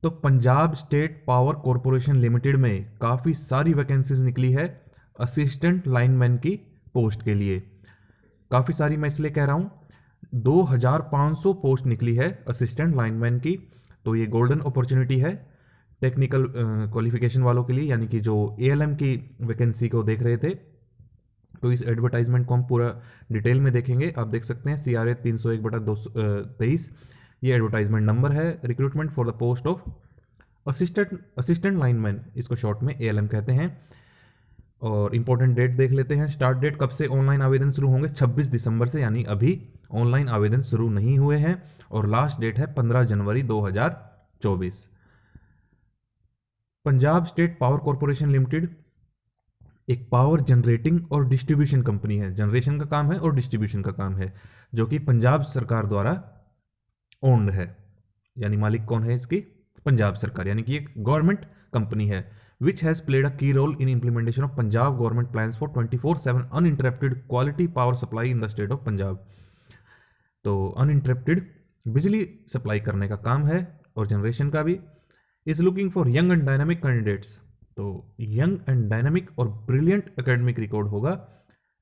तो Punjab state power corporation limited में काफ़ी सारी वैकेंसीज निकली है असिस्टेंट लाइनमैन की पोस्ट के लिए। काफ़ी सारी मैं इसलिए कह रहा हूँ, 2500 पोस्ट निकली है असिस्टेंट लाइनमैन की। तो ये गोल्डन अपॉर्चुनिटी है टेक्निकल क्वालिफिकेशन वालों के लिए, यानी कि जो एएलएम की वैकेंसी को देख रहे थे। तो इस एडवर्टाइजमेंट को हम पूरा डिटेल में देखेंगे। आप देख सकते हैं CRA 301/23 ये एडवर्टाइजमेंट नंबर है। Recruitment for the post of assistant lineman, इसको शॉर्ट में ALM कहते हैं। और इंपॉर्टेंट डेट देख लेते हैं। स्टार्ट डेट कब से ऑनलाइन आवेदन शुरू होंगे? 26 दिसंबर से, यानी अभी ऑनलाइन आवेदन शुरू नहीं हुए हैं। और लास्ट डेट है 15 जनवरी 2024। Punjab state power corporation limited एक पावर जनरेटिंग और डिस्ट्रीब्यूशन कंपनी है। जनरेशन का काम है और डिस्ट्रीब्यूशन का काम है, जो कि पंजाब सरकार द्वारा ओन्ड है। यानी मालिक कौन है इसकी? पंजाब सरकार, यानी कि एक गवर्नमेंट कंपनी है। Which has played a key role in implementation of Punjab government plans for 24/7 uninterrupted quality power supply in the state of Punjab. तो अनइंटरप्टेड बिजली सप्लाई करने का काम है और जनरेशन का भी। Is looking for young and dynamic candidates. तो यंग एंड डायनामिक और ब्रिलियंट एकेडमिक रिकॉर्ड होगा,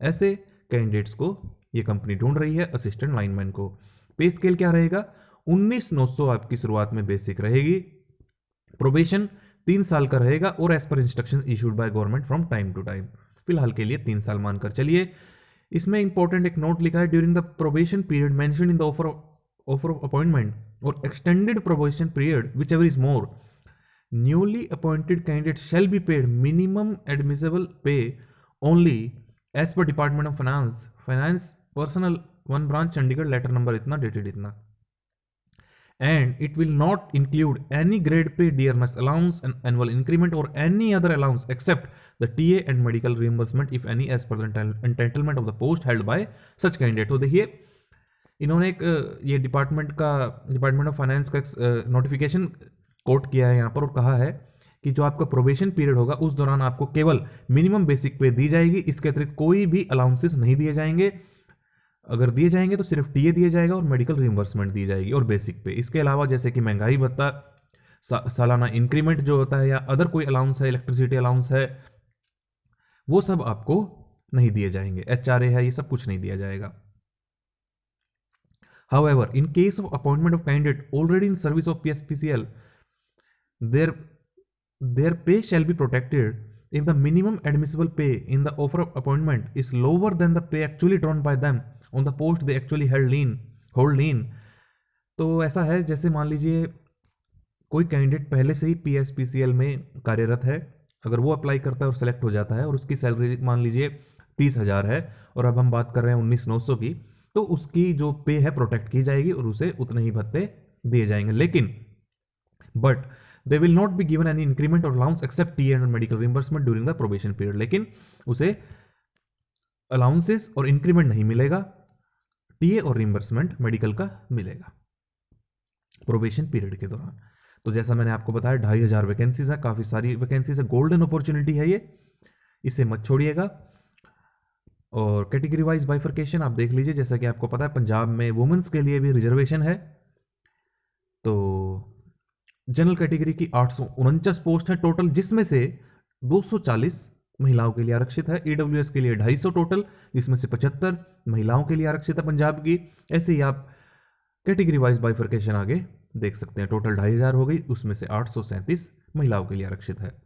ऐसे कैंडिडेट्स को ये कंपनी ढूंढ रही है असिस्टेंट लाइनमैन को। पे स्केल क्या रहेगा? 19,900 आपकी शुरुआत में बेसिक रहेगी। प्रोबेशन 3 साल का रहेगा और as per instruction issued by government from time to time. फिलहाल के लिए 3 साल मानकर चलिए। इसमें इंपॉर्टेंट एक नोट लिखा है, during the probation period mention in the offer of appointment और extended probation period whichever is more, newly appointed candidates shall be paid minimum admissible pay only as per Department of Finance Personnel 1 branch Chandigarh letter number इतना dated इतना, and it will not include any grade pay, dearness allowance and annual increment or any other allowance except the TA and medical reimbursement if any as per the entitlement of the post held by such candidate। तो देखिए इन्होंने एक ये department of finance का notification coat किया है यहाँ पर और कहा है कि जो आपका प्रोबेशन पीरियड होगा उस दौरान आपको केवल मिनिमम बेसिक पे दी जाएगी। इसके अतिरिक्त कोई भी अलाउंसेस नहीं दिए जाएंगे। अगर दिए जाएंगे तो सिर्फ टीए दिया जाएगा और मेडिकल रिइंबर्समेंट दी जाएगी और बेसिक पे। इसके अलावा जैसे कि महंगाई भत्ता, सालाना इंक्रीमेंट जो होता है या अदर कोई अलाउंस है, इलेक्ट्रिसिटी अलाउंस है, वो सब आपको नहीं दिए जाएंगे। HRA है, ये सब कुछ नहीं दिया जाएगा। However, in case of appointment of candidate already in service of PSPCL, their pay shall be protected if the minimum admissible pay in the offer of appointment is lower than the pay actually drawn by them on the post they actually hold lien। तो ऐसा है जैसे मान लीजिए कोई candidate पहले से ही PSPCL में कार्यरत है, अगर वो अप्लाई करता है और सेलेक्ट हो जाता है और उसकी सैलरी मान लीजिए 30,000 है और अब हम बात कर रहे हैं 19,900 की, तो उसकी जो पे है प्रोटेक्ट की जाएगी और उसे उतने ही भत्ते दिए जाएंगे। लेकिन but they will not be given any increment और allowance except T and medical reimbursement during the probation period. लेकिन उसे अलाउंसेस और इंक्रीमेंट नहीं मिलेगा, टीए और रिइंबर्समेंट मेडिकल का मिलेगा प्रोबेशन पीरियड के दौरान। तो जैसा मैंने आपको बताया 2,500 वैकेंसीज है, काफ़ी सारी वैकेंसीज है, गोल्डन अपॉर्चुनिटी है ये, इसे मत छोड़िएगा। और कैटेगरी वाइज बाइफर्केशन आप देख लीजिए, जैसा कि आपको पता है पंजाब में वुमेन्स के लिए भी रिजर्वेशन है। तो जनरल कैटेगरी की 849 पोस्ट है टोटल, जिसमें से 240 महिलाओं के लिए आरक्षित है। EWS के लिए 250 टोटल, जिसमें से 75 महिलाओं के लिए आरक्षित है पंजाब की। ऐसे ही आप कैटेगरी वाइज बाइफर्केशन आगे देख सकते हैं। टोटल 2,500 हो गई, उसमें से 837 महिलाओं के लिए आरक्षित है।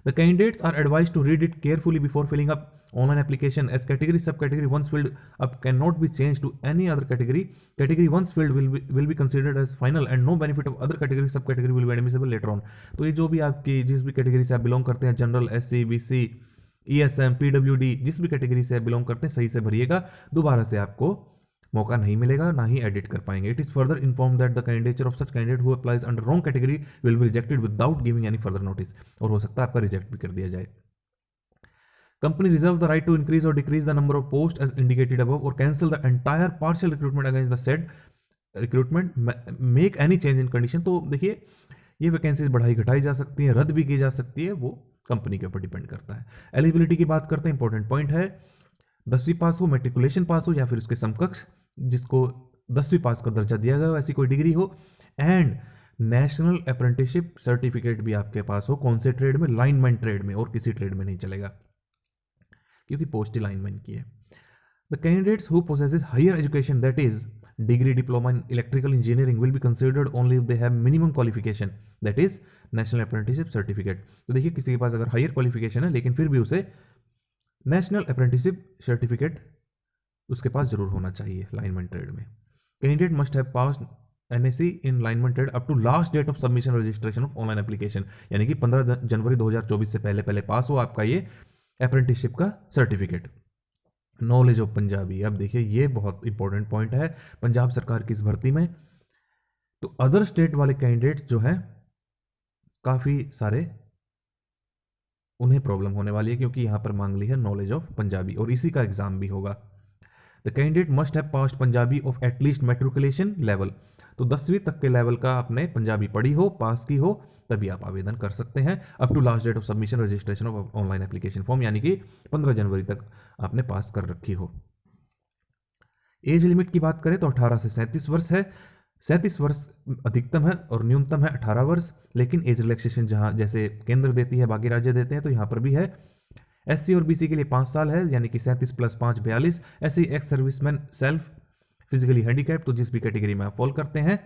The candidates are advised to read it carefully before filling up online application, as category subcategory once filled up cannot be changed to any other category. Category once filled will be considered as final and no benefit of other category subcategory will be admissible later on। तो ये जो भी आपकी जिस भी category से आप belong करते हैं, general, SC, BC, ESM, PWD, जिस भी कैटेगरी से आप बिलोंग करते हैं, सही से भरिएगा, दोबारा से आपको मौका नहीं मिलेगा, ना ही एडिट कर पाएंगे। It is further inform that the candidature of such candidate who applies under wrong category will be rejected without giving any further notice. और हो सकता है आपका रिजेक्ट भी कर दिया जाए। Company reserve the right to increase और decrease the number of post as indicated above और cancel the entire partial recruitment against the said recruitment, make any change in condition. तो देखिए ये वैकेंसीज बढ़ाई घटाई जा सकती है, रद्द भी की जा सकती है, वो कंपनी के ऊपर डिपेंड करता है। एलिजिबिलिटी की बात करते हैं, इंपॉर्टेंट पॉइंट है 10वीं पास हो, मेट्रिकुलेशन पास हो या फिर उसके समकक्ष जिसको 10वीं पास का दर्जा दिया गया हो, ऐसी कोई डिग्री हो, एंड नेशनल अप्रेंटिसशिप सर्टिफिकेट भी आपके पास हो, कौन से ट्रेड में, लाइनमैन ट्रेड में, और किसी ट्रेड में नहीं चलेगा क्योंकि पोस्ट ही लाइनमैन की है। The candidates who possesses higher education that is degree diploma in electrical engineering will be considered only if they have minimum qualification that is national apprenticeship certificate. तो देखिए किसी के पास अगर हायर क्वालिफिकेशन है लेकिन फिर भी उसे नेशनल अप्रेंटिसशिप सर्टिफिकेट उसके पास जरूर होना चाहिए लाइनमैन ट्रेड में। Candidate must have passed NSE in lineman trade up to last date of submission registration of online application, यानी कि 15 जनवरी 2024 से पहले पहले पास हो आपका ये अप्रेंटिसशिप का सर्टिफिकेट। नॉलेज ऑफ पंजाबी, अब देखिए ये बहुत इंपॉर्टेंट पॉइंट है पंजाब सरकार की इस भर्ती में। तो अदर स्टेट वाले कैंडिडेट्स जो हैं काफ़ी सारे उन्हें प्रॉब्लम होने वाली है क्योंकि यहाँ पर मांग ली है नॉलेज ऑफ पंजाबी और इसी का एग्जाम भी होगा। The candidate must have passed Punjabi of at least matriculation level, तो 10वीं तक के लेवल का आपने पंजाबी पढ़ी हो, पास की हो, तभी आप आवेदन कर सकते हैं। Up to last date of submission registration of online application form, यानी कि 15 जनवरी तक आपने पास कर रखी हो। एज लिमिट की बात करें तो 18 से 37 वर्ष है। 37 वर्ष अधिकतम है और न्यूनतम है 18 वर्ष, लेकिन एज रिलैक्सेशन जहां जैसे केंद्र देती है बाकी राज्य देते हैं तो यहाँ पर भी है। SC और BC के लिए 5 साल है, यानी कि 37 + 5 42। SC ex serviceman self physically handicap, तो जिस भी कैटेगरी में आप फॉल करते हैं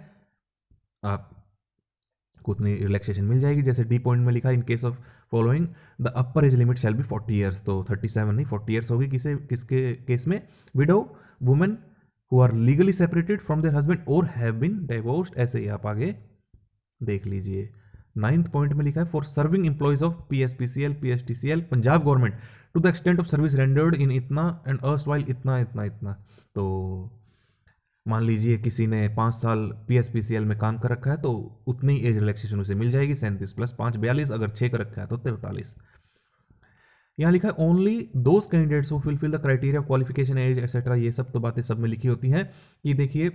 आपको उतनी रिलैक्सेशन मिल जाएगी। जैसे डी पॉइंट में लिखा in case of following the upper age limit shall be 40 years, तो 37 नहीं 40 ईयर्स होगी। किसके केस में, widow, women who are legally separated from their husband और हैव बीन डिवोर्स्ड, ऐसे ही आप आगे देख लीजिए। 9th पॉइंट में लिखा है for serving employees of PSPCL PSTCL Punjab government to the extent of service rendered in इतना एंड अर्स्टवाइल इतना इतना इतना। तो मान लीजिए किसी ने 5 साल PSPCL में काम कर रखा है तो उतनी एज रिलैक्सेशन उसे मिल जाएगी, 37 + 5 42। अगर 6 कर रखा है तो 43। यहाँ लिखा है only those candidates who fulfil the criteria qualification age etcetera, ये सब तो बातें सब में लिखी होती हैं कि देखिए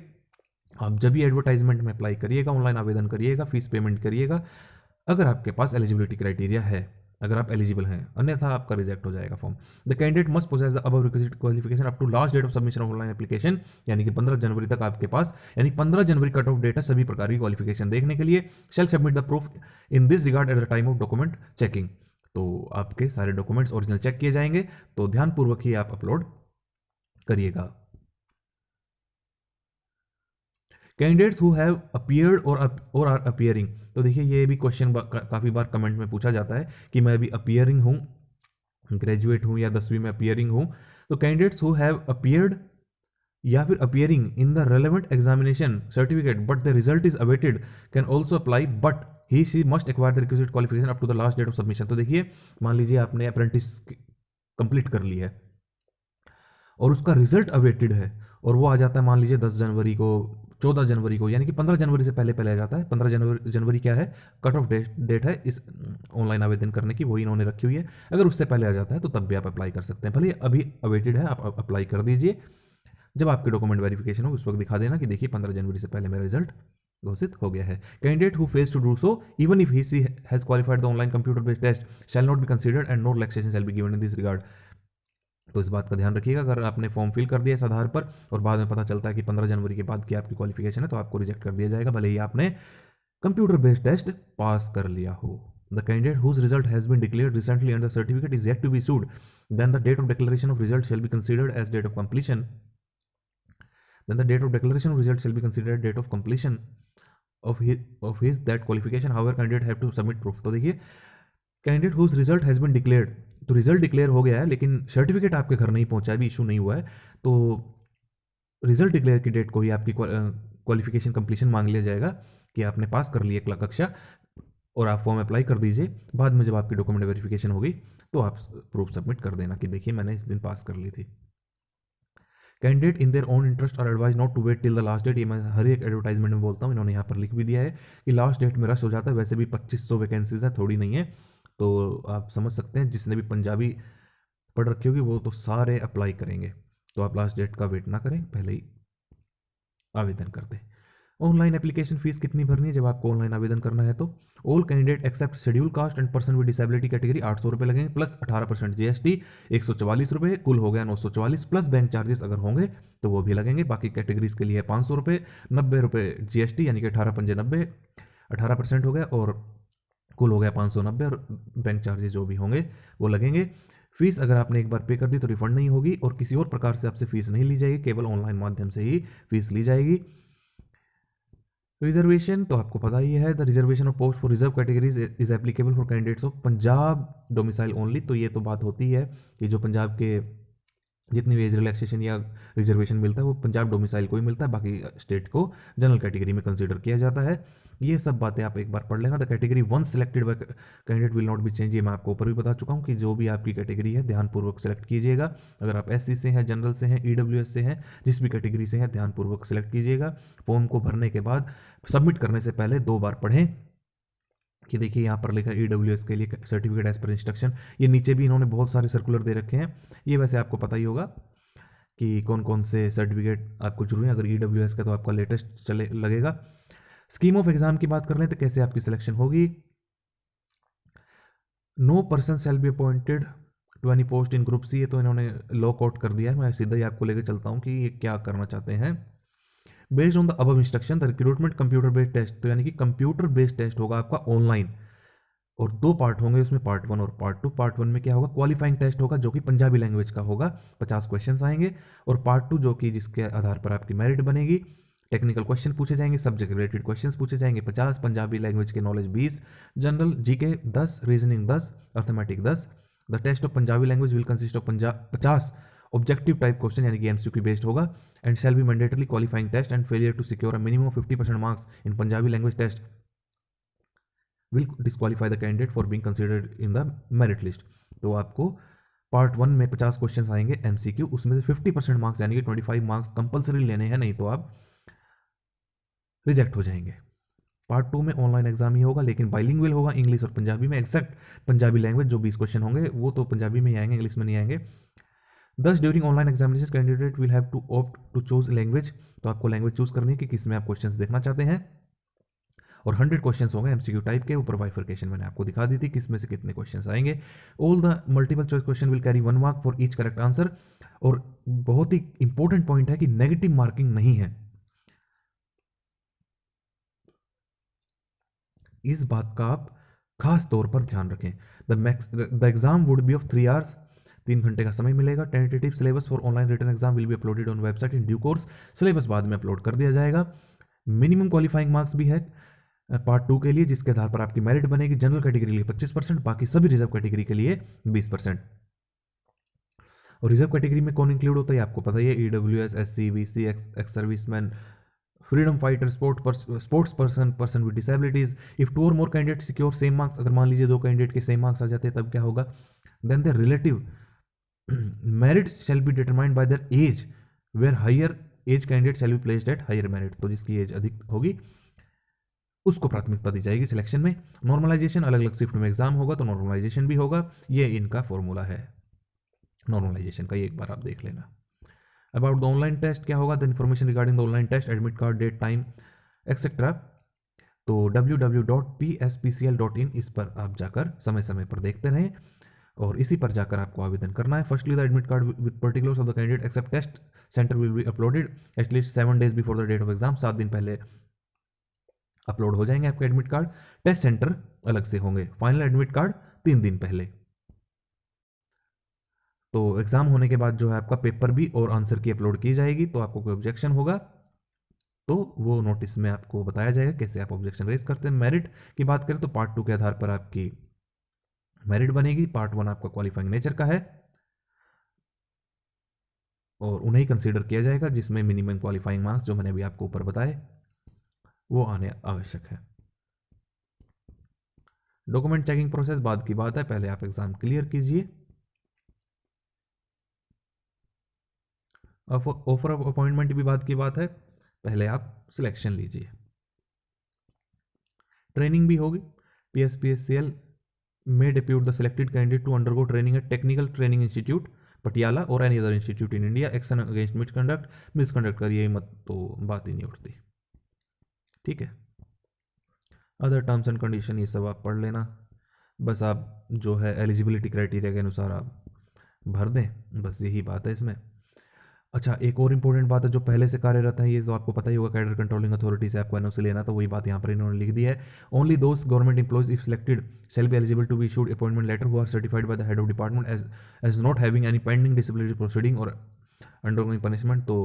आप जब भी एडवर्टाइजमेंट में अप्लाई करिएगा, ऑनलाइन आवेदन करिएगा, फीस पेमेंट करिएगा, अगर आपके पास एलिजिबिलिटी क्राइटेरिया है, अगर आप एलिजिबल हैं, अन्यथा आपका रिजेक्ट हो जाएगा form. The candidate must possess the above requisite qualification up to last date of submission of online application, यानी कि 15 जनवरी तक आपके पास, यानी 15 जनवरी कट ऑफ डेट है सभी प्रकार की क्वालिफिकेशन देखने के लिए। Shall submit the proof in this regard at the time of document checking, तो आपके सारे डॉक्यूमेंट्स ओरिजिनल चेक किए जाएंगे, तो ध्यानपूर्वक ही आप अपलोड करिएगा। कैंडिडेट्स हु हैव अपीयर्ड और आर अपीयरिंग, तो देखिए ये भी क्वेश्चन काफ़ी बार कमेंट में पूछा जाता है कि मैं अभी अपीयरिंग हूँ, ग्रेजुएट हूँ या 10वीं में अपीयरिंग हूँ। तो कैंडिडेट्स हु हैव अपीयर्ड या फिर appearing in the relevant examination certificate but the result is awaited can also apply, but he she must acquire the requisite qualification up to the last date of submission. तो देखिए मान लीजिए आपने apprentice complete कर ली है और उसका result awaited है और वो आ जाता है मान लीजिए 10 जनवरी को, 14 जनवरी को, यानी कि 15 जनवरी से पहले पहले आ जाता है। 15 जनवरी क्या है, कट ऑफ डेट है इस ऑनलाइन आवेदन करने की, वही इन्होंने रखी हुई है। अगर उससे पहले आ जाता है तो तब भी आप अप्लाई कर सकते हैं, भले अभी अवेटेड है, आप अप्लाई कर दीजिए। जब आपके डॉक्यूमेंट वेरिफिकेशन हो उस वक्त दिखा देना कि देखिए 15 जनवरी से पहले मेरा रिजल्ट घोषित हो गया है। Candidate who fails to do so even if he she has qualified the online computer based test shall not be considered and no relaxation shall be given in this regard. तो इस बात का ध्यान रखिएगा, अगर आपने फॉर्म फिल कर दिया इस आधार पर और बाद में पता चलता है कि 15 जनवरी के बाद की आपकी क्वालिफिकेशन है तो आपको रिजेक्ट कर दिया जाएगा, भले ही आपने कंप्यूटर बेस्ड टेस्ट पास कर लिया हो। The candidate whose result has been declared recently and the certificate is yet to be issued then the date of declaration of result shall be considered as date of completion, then the date of declaration of result shall be considered date of completion of his that qualification, however candidate have to submit proof। तो देखिए candidate whose result has been declared, तो result declare हो गया है लेकिन certificate आपके घर नहीं पहुंचा है, अभी इशू नहीं हुआ है, तो रिजल्ट डिक्लेयर की डेट को ही आपकी क्वालिफिकेशन कंप्लीशन मांग लिया जाएगा कि आपने पास कर लिया कक्षा और आप फॉर्म अप्लाई कर दीजिए। बाद में जब आपकी डॉक्यूमेंट वेरिफिकेशन होगी तो आप प्रूफ सबमिट कर देना कि देखिए मैंने इस दिन पास कर ली थी। Candidate in their own interest और advise not to wait till the last date, ये मैं हर एक एडवर्टाइजमेंट में बोलता हूँ, इन्होंने यहाँ पर लिख भी दिया है कि लास्ट डेट में रश हो जाता है। वैसे भी 2500 वैकेंसीज है, थोड़ी नहीं है, तो आप समझ सकते हैं जिसने भी पंजाबी पढ़ रखी होगी वो तो सारे अप्लाई करेंगे, तो आप लास्ट डेट का वेट ना करें, पहले ही आवेदन कर दें। ऑनलाइन एप्लीकेशन फीस कितनी भरनी है जब आपको ऑनलाइन आवेदन करना है, तो all candidate except scheduled caste and person with disability category 800 रुपये लगेंगे प्लस 18% GST 144 रुपये, कुल हो गया 944 प्लस बैंक चार्जेस अगर होंगे तो वो भी लगेंगे। बाकी कैटेगरीज के लिए 500 रुपये, 90 रुपये GST यानी कि 18 पंजे 90, 18% हो गया, और कुल हो गया 590, और बैंक चार्जेस जो भी होंगे वो लगेंगे। फीस अगर आपने एक बार पे कर दी तो रिफंड नहीं होगी, और किसी और प्रकार से आपसे फीस नहीं ली जाएगी, केवल ऑनलाइन माध्यम से ही फीस ली जाएगी। रिजर्वेशन तो आपको पता ही है, the reservation of post for reserve categories is applicable for candidates of Punjab domicile only. तो ये तो बात होती है कि जो पंजाब के जितनी भी एज रिलैक्सेशन या रिजर्वेशन मिलता है वो पंजाब डोमिसाइल को ही मिलता है, बाकी स्टेट को जनरल कैटेगरी में कंसीडर किया जाता है। ये सब बातें आप एक बार पढ़ लेना। The category one selected by candidate will not B change, ये मैं आपको ऊपर भी बता चुका हूँ कि जो भी आपकी कैटेगरी है ध्यानपूर्वक सेलेक्ट कीजिएगा। अगर आप SC से हैं, जनरल से हैं, EWS से हैं, जिस भी कैटेगरी से हैं ध्यानपूर्वक सेलेक्ट कीजिएगा। फॉर्म को भरने के बाद सबमिट करने से पहले 2 बार पढ़ें कि देखिए यहाँ पर लिखा है EWS के लिए सर्टिफिकेट एज पर इंस्ट्रक्शन। ये नीचे भी इन्होंने बहुत सारे सर्कुलर दे रखे हैं, ये वैसे आपको पता ही होगा कि कौन कौन से सर्टिफिकेट आपको जरूरी है। अगर EWS का तो आपका लेटेस्ट चले लगेगा। स्कीम ऑफ एग्जाम की बात कर लें तो कैसे आपकी सिलेक्शन होगी। No person shall be appointed to any post in group C, ये तो इन्होंने लॉक आउट कर दिया है। मैं सीधा ही आपको लेकर चलता हूँ कि ये क्या करना चाहते हैं। Based on the above instruction the recruitment computer based test, तो यानी कि कंप्यूटर बेस्ड टेस्ट होगा आपका ऑनलाइन, और 2 पार्ट होंगे उसमें, पार्ट 1 और पार्ट 2। पार्ट 1 में क्या होगा, क्वालिफाइंग टेस्ट होगा जो कि पंजाबी लैंग्वेज का होगा, 50 क्वेश्चन आएंगे। और पार्ट 2 जो कि जिसके आधार पर आपकी मेरिट बनेगी, टेक्निकल क्वेश्चन पूछे जाएंगे, सब्जेक्ट रिलेटेड क्वेश्चंस पूछे जाएंगे 50, पंजाबी लैंग्वेज के knowledge 20, general GK 10, reasoning 10, arithmetic 10। The test of Punjabi language will consist of 50 objective type question यानी कि MCQ बेस्ड होगा, and shall be mandatory qualifying test, and failure to secure a minimum of 50% marks in Punjabi language test will disqualify the candidate for being considered in the merit list. तो आपको part 1 में 50 question आएंगे MCQ, उसमें से 50% marks यानी कि 25 marks compulsory लेने हैं, नहीं तो आप रिजेक्ट हो जाएंगे। पार्ट 2 में ऑनलाइन एग्जाम ही होगा, लेकिन बाइलिंगुअल होगा, इंग्लिश और पंजाबी में। एक्सेप्ट पंजाबी लैंग्वेज, जो 20 क्वेश्चन होंगे वो तो पंजाबी में ही आएंगे, इंग्लिश में नहीं आएंगे। Thus during online examination candidate will have to opt to choose language, तो आपको लैंग्वेज चूज करनी है कि किस में आप क्वेश्चंस देखना चाहते हैं। और 100 क्वेश्चंस होंगे MCQ टाइप के, ऊपर बाइफर्केशन मैंने आपको दिखा दी थी किस में से कितने क्वेश्चंस आएंगे। All the multiple choice question will carry 1 mark for each correct answer, और बहुत ही इंपॉर्टेंट पॉइंट है कि नेगेटिव मार्किंग नहीं है, इस बात का आप खास तौर पर ध्यान रखें। The exam would be of 3 hours, 3 घंटे का समय मिलेगा। Tentative syllabus for online written exam will be uploaded on website in due course, syllabus बाद में अपलोड कर दिया जाएगा। मिनिमम क्वालिफाइंग मार्क्स भी है पार्ट 2 के लिए, जिसके आधार पर आपकी मेरिट बनेगी। जनरल कैटेगरी के लिए 25%, बाकी सभी रिजर्व कैटेगरी के लिए 20%। और रिजर्व कैटेगरी में कौन इंक्लूड होता है आपको पता ही है, EWS, SC, BC, ex serviceman, freedom fighter, sports person with disabilities. If 2 और more candidate secure same marks, अगर मान लीजिए 2 कैंडिडेट के सेम मार्क्स आ जाते हैं तब क्या होगा, then the relative merit shall be determined by their age, where higher age candidate shall be placed at higher merit, तो जिसकी एज अधिक होगी उसको प्राथमिकता दी जाएगी सिलेक्शन में। नॉर्मलाइजेशन, अलग अलग शिफ्ट में एग्जाम होगा तो नॉर्मलाइजेशन भी होगा, ये इनका फॉर्मूला है नॉर्मलाइजेशन का, ये एक बार आप देख लेना। अबाउट द ऑनलाइन टेस्ट क्या होगा, the information regarding the online test, admit card, date, time etcetera, तो www.pspcl.in इस पर आप जाकर समय समय पर देखते रहें, और इसी पर जाकर आपको आवेदन करना है। Firstly the admit card with particulars of the candidate except test centre will be uploaded at least 7 days before the date of exam, 7 दिन पहले अपलोड हो जाएंगे आपके एडमिट कार्ड। टेस्ट सेंटर अलग से होंगे। फाइनल एडमिट कार्ड 3 दिन पहले। तो एग्जाम होने के बाद जो है आपका पेपर भी और आंसर की अपलोड की जाएगी, तो आपको कोई ऑब्जेक्शन होगा तो वो नोटिस में आपको बताया जाएगा कैसे आप ऑब्जेक्शन रेज करते हैं। मेरिट की बात करें तो पार्ट 2 के आधार पर आपकी मेरिट बनेगी। पार्ट 1 आपका क्वालिफाइंग नेचर का है और उन्हें ही कंसीडर किया जाएगा जिसमें मिनिमम क्वालिफाइंग मार्क्स जो मैंने अभी आपको ऊपर बताए वो आने आवश्यक है। डॉक्यूमेंट चेकिंग प्रोसेस बाद की बात है, पहले आप एग्जाम क्लियर कीजिए। ऑफर ऑफ अपॉइंटमेंट भी बाद की बात है, पहले आप सिलेक्शन लीजिए। ट्रेनिंग भी होगी। PSPSCL may depute the selected candidate to undergo training at Technical Training Institute Patiala और any other institute in India. Action against misconduct करिए मत तो बात ही नहीं उठती, ठीक है। अदर टर्म्स एंड कंडीशन ये सब आप पढ़ लेना, बस आप जो है एलिजिबिलिटी क्राइटेरिया के अनुसार आप भर दें, बस यही बात है इसमें। अच्छा, एक और इंपॉर्टेंट बात है जो पहले से कार्यरत है, ये तो आपको पता ही होगा, कैडर कंट्रोलिंग अथॉरिटी से आपको एनओसी लेना, तो वही बात यहाँ पर इन्होंने लिख दी है। Only those government employees if selected shall be eligible to be issued appointment letter who are certified by the head of department as not having any pending disciplinary proceeding or undergoing punishment। तो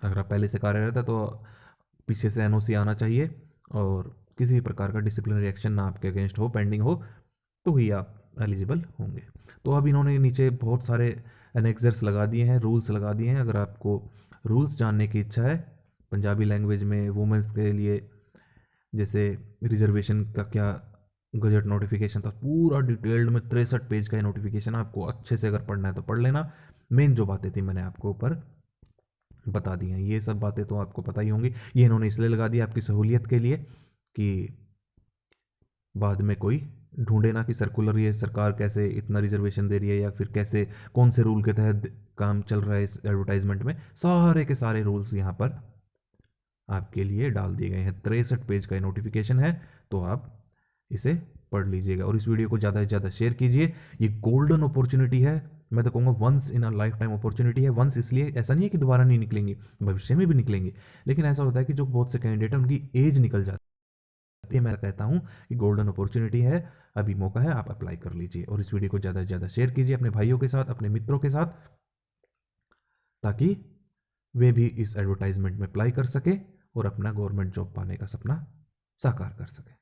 अगर आप पहले से कार्यरत है तो पीछे से एनओसी आना चाहिए, और किसी भी प्रकार का डिसिप्लिनरी एक्शन ना आपके अगेंस्ट हो, पेंडिंग हो, तो ही आप एलिजिबल होंगे। तो अब इन्होंने नीचे बहुत सारे एनेक्सर्स लगा दिए हैं, रूल्स लगा दिए हैं। अगर आपको रूल्स जानने की इच्छा है पंजाबी लैंग्वेज में वुमेंस के लिए, जैसे रिजर्वेशन का क्या गजट नोटिफिकेशन था, पूरा डिटेल्ड में 63 पेज का नोटिफिकेशन, आपको अच्छे से अगर पढ़ना है तो पढ़ लेना। मेन जो बातें थी मैंने आपको ऊपर बता दी हैं, ये सब बातें तो आपको पता ही होंगी। ये इन्होंने इसलिए लगा दी आपकी सहूलियत के लिए कि बाद में कोई ढूंढे ना कि सर्कुलर ये सरकार कैसे इतना रिजर्वेशन दे रही है, या फिर कैसे कौन से रूल के तहत काम चल रहा है इस एडवर्टाइजमेंट में। सारे के सारे रूल्स यहाँ पर आपके लिए डाल दिए गए हैं। 63 पेज का नोटिफिकेशन है, तो आप इसे पढ़ लीजिएगा और इस वीडियो को ज़्यादा से ज़्यादा शेयर कीजिए। ये गोल्डन अपॉर्चुनिटी है, मैं तो कहूँगा once in a life time opportunity है। वंस इसलिए, ऐसा नहीं है कि दोबारा नहीं निकलेंगे, भविष्य में भी निकलेंगे, लेकिन ऐसा होता है कि जो बहुत से कैंडिडेट हैं उनकी एज निकल जाती है। मैं कहता हूँ कि गोल्डन अपॉर्चुनिटी है, अभी मौका है, आप अप्लाई कर लीजिए और इस वीडियो को ज़्यादा से ज़्यादा शेयर कीजिए अपने भाइयों के साथ, अपने मित्रों के साथ, ताकि वे भी इस एडवर्टाइजमेंट में अप्लाई कर सके और अपना गवर्नमेंट जॉब पाने का सपना साकार कर सके।